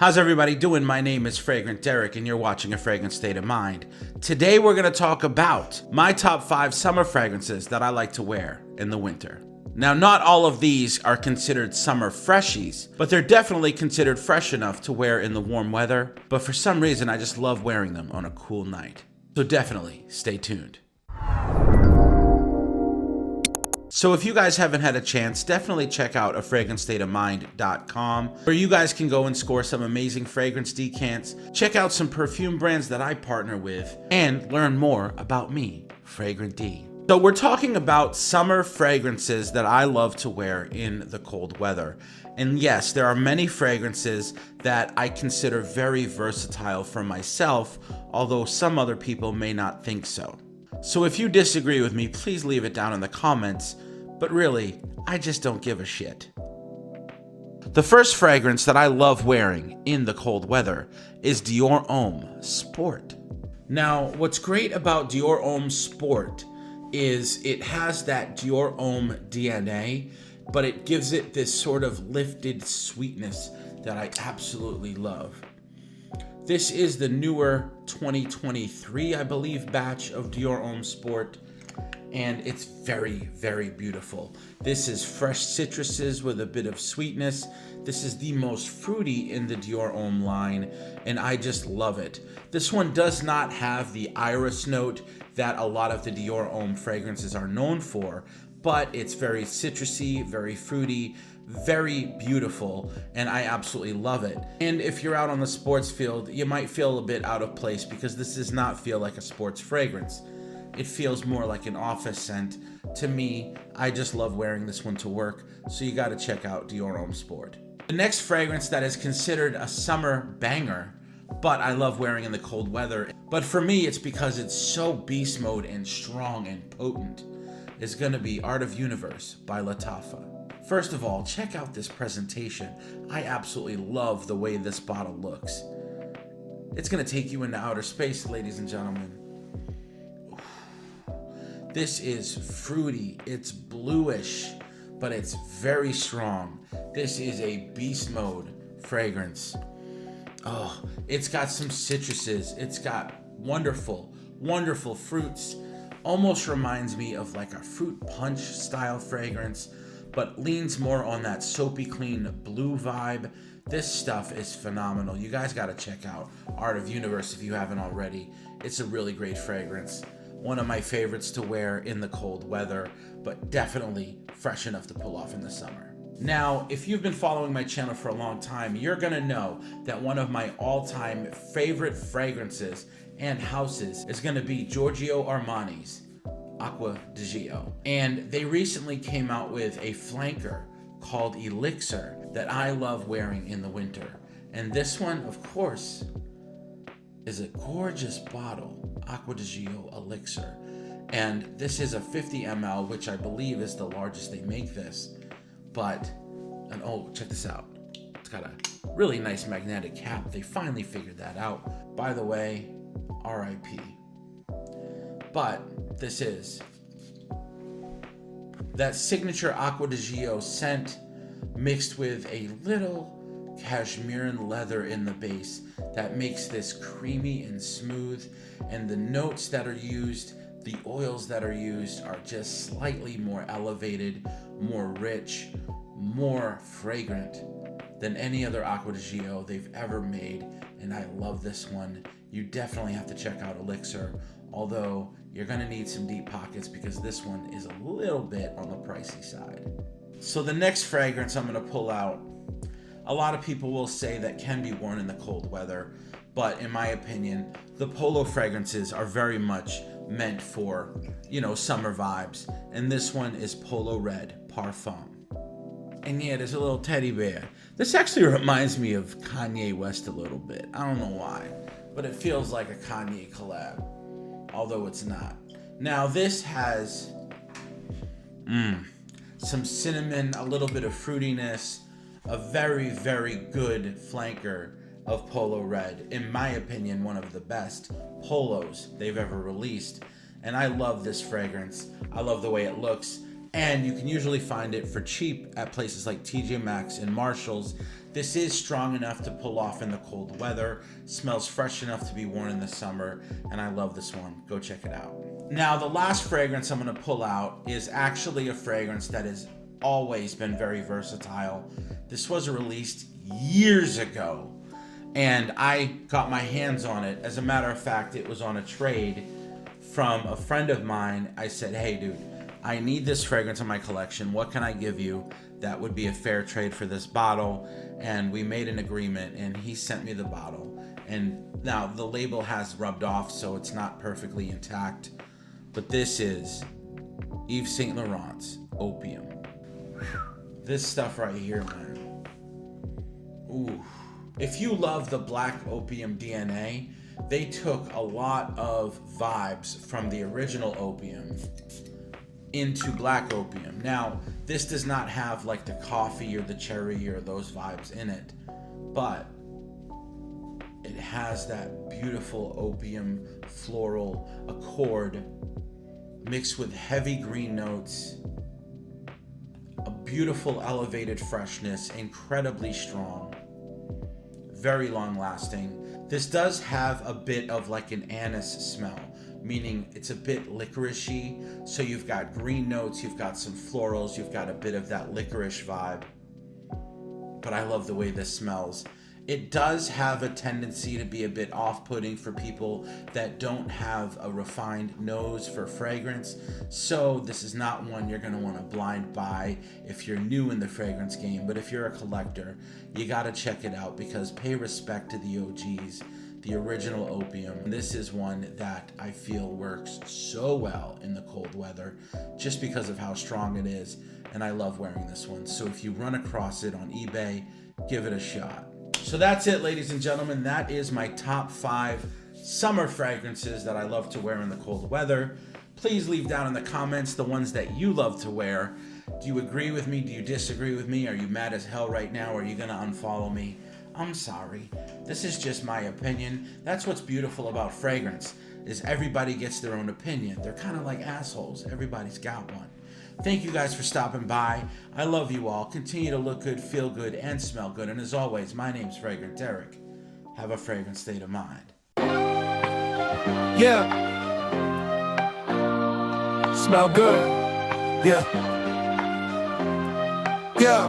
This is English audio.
How's everybody doing? My name is Fragrant Derek and you're watching A Fragrant State of Mind. Today we're going to talk about my top 5 summer fragrances that I like to wear in the winter. Now, not all of these are considered summer freshies, but they're definitely considered fresh enough to wear in the warm weather. But for some reason, I just love wearing them on a cool night. So definitely stay tuned. So if you guys haven't had a chance, definitely check out afragrantstateofmind.com, where you guys can go and score some amazing fragrance decants, check out some perfume brands that I partner with, and learn more about me, Fragrant D. So we're talking about summer fragrances that I love to wear in the cold weather. And yes, there are many fragrances that I consider very versatile for myself, although some other people may not think so. So if you disagree with me, please leave it down in the comments, but really, I just don't give a shit. The first fragrance that I love wearing in the cold weather is Dior Homme Sport. Now, what's great about Dior Homme Sport is it has that Dior Homme DNA, but it gives it this sort of lifted sweetness that I absolutely love. This is the newer 2023, I believe, batch of Dior Homme Sport, and it's very, very beautiful. This is fresh citruses with a bit of sweetness. This is the most fruity in the Dior Homme line, and I just love it. This one does not have the iris note that a lot of the Dior Homme fragrances are known for, but it's very citrusy, very fruity, very beautiful, and I absolutely love it. And if you're out on the sports field, you might feel a bit out of place because this does not feel like a sports fragrance. It feels more like an office scent. To me, I just love wearing this one to work, so you gotta check out Dior Homme Sport. The next fragrance that is considered a summer banger, but I love wearing in the cold weather, but for me it's because it's so beast mode and strong and potent, is gonna be Art of Universe by Lattafa. First of all, check out this presentation. I absolutely love the way this bottle looks. It's gonna take you into outer space, ladies and gentlemen. This is fruity, it's bluish, but it's very strong. This is a beast mode fragrance. Oh, it's got some citruses. It's got wonderful, wonderful fruits. Almost reminds me of like a fruit punch style fragrance, but leans more on that soapy clean blue vibe. This stuff is phenomenal. You guys gotta check out Art of Universe if you haven't already. It's a really great fragrance. One of my favorites to wear in the cold weather, but definitely fresh enough to pull off in the summer. Now, if you've been following my channel for a long time, you're gonna know that one of my all-time favorite fragrances and houses is gonna be Giorgio Armani's Acqua di Gio. And they recently came out with a flanker called Elixir that I love wearing in the winter. And this one, of course, is a gorgeous bottle, Acqua di Gio Elixir. And this is a 50 ml, which I believe is the largest they make this. And oh, check this out. It's got a really nice magnetic cap. They finally figured that out. By the way, RIP. But this is that signature Acqua di Gio scent mixed with a little cashmerean leather in the base that makes this creamy and smooth, and the notes that are used, the oils that are used are just slightly more elevated, more rich, more fragrant than any other Acqua di Gio they've ever made, and I love this one. You definitely have to check out Elixir, although you're gonna need some deep pockets because this one is a little bit on the pricey side. So the next fragrance I'm gonna pull out, a lot of people will say that can be worn in the cold weather, but in my opinion, the Polo fragrances are very much meant for, summer vibes. And this one is Polo Red Parfum. And yeah, there's a little teddy bear. This actually reminds me of Kanye West a little bit. I don't know why, but it feels like a Kanye collab, although it's not. Now this has some cinnamon, a little bit of fruitiness, a very, very good flanker of Polo Red. In my opinion, one of the best polos they've ever released. And I love this fragrance. I love the way it looks. And you can usually find it for cheap at places like TJ Maxx and Marshall's. This is strong enough to pull off in the cold weather, smells fresh enough to be worn in the summer, and I love this one. Go check it out. Now, the last fragrance I'm gonna pull out is actually a fragrance that has always been very versatile. This was released years ago, and I got my hands on it. As a matter of fact, it was on a trade from a friend of mine. I said, hey dude, I need this fragrance in my collection. What can I give you that would be a fair trade for this bottle? And we made an agreement, and he sent me the bottle. And now the label has rubbed off, so it's not perfectly intact. But this is Yves Saint Laurent's Opium. This stuff right here, man. Ooh. If you love the Black Opium DNA, they took a lot of vibes from the original Opium into Black Opium. Now, this does not have like the coffee or the cherry or those vibes in it, but it has that beautiful opium floral accord mixed with heavy green notes, a beautiful elevated freshness, incredibly strong, very long lasting. This does have a bit of like an anise smell, meaning it's a bit licoricey. So you've got green notes, you've got some florals, you've got a bit of that licorice vibe. But I love the way this smells. It does have a tendency to be a bit off-putting for people that don't have a refined nose for fragrance. So this is not one you're going to want to blind buy if you're new in the fragrance game. But if you're a collector, you got to check it out, because pay respect to the OGs, the original Opium. This is one that I feel works so well in the cold weather just because of how strong it is, and I love wearing this one. So if you run across it on eBay, give it a shot. So that's it, ladies and gentlemen. That is my top 5 summer fragrances that I love to wear in the cold weather. Please leave down in the comments the ones that you love to wear. Do you agree with me? Do you disagree with me? Are you mad as hell right now? Are you gonna unfollow me? I'm sorry. This is just my opinion. That's what's beautiful about fragrance, is everybody gets their own opinion. They're kind of like assholes. Everybody's got one. Thank you guys for stopping by. I love you all. Continue to look good, feel good, and smell good. And as always, my name's Fragrant Derek. Have a fragrant state of mind. Yeah. Smell good. Yeah. Yeah.